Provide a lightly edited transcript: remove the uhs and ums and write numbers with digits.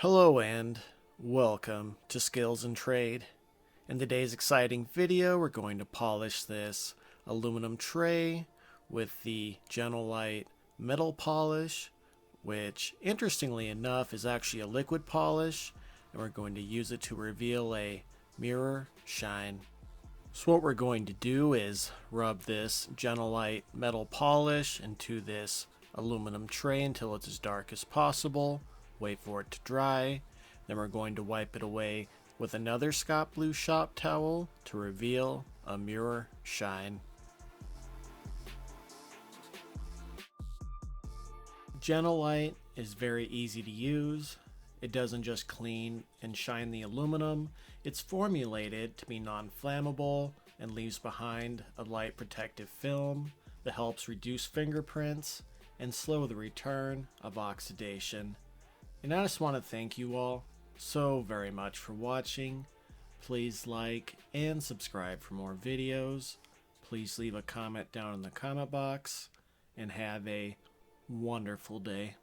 Hello and welcome to Skills and Trade. In today's exciting video, we're going to polish this aluminum tray with the Jenolite Metal Polish, which interestingly enough is actually a liquid polish, and we're going to use it to reveal a mirror shine. So what we're going to do is rub this Jenolite Metal Polish into this aluminum tray until it's as dark as possible. Wait for it to dry. Then we're going to wipe it away with another Scott Blue shop towel to reveal a mirror shine. Jenolite is very easy to use. It doesn't just clean and shine the aluminum, it's formulated to be non-flammable and leaves behind a light protective film that helps reduce fingerprints and slow the return of oxidation. And I just want to thank you all so very much for watching. Please like and subscribe for more videos. Please leave a comment down in the comment box and have a wonderful day.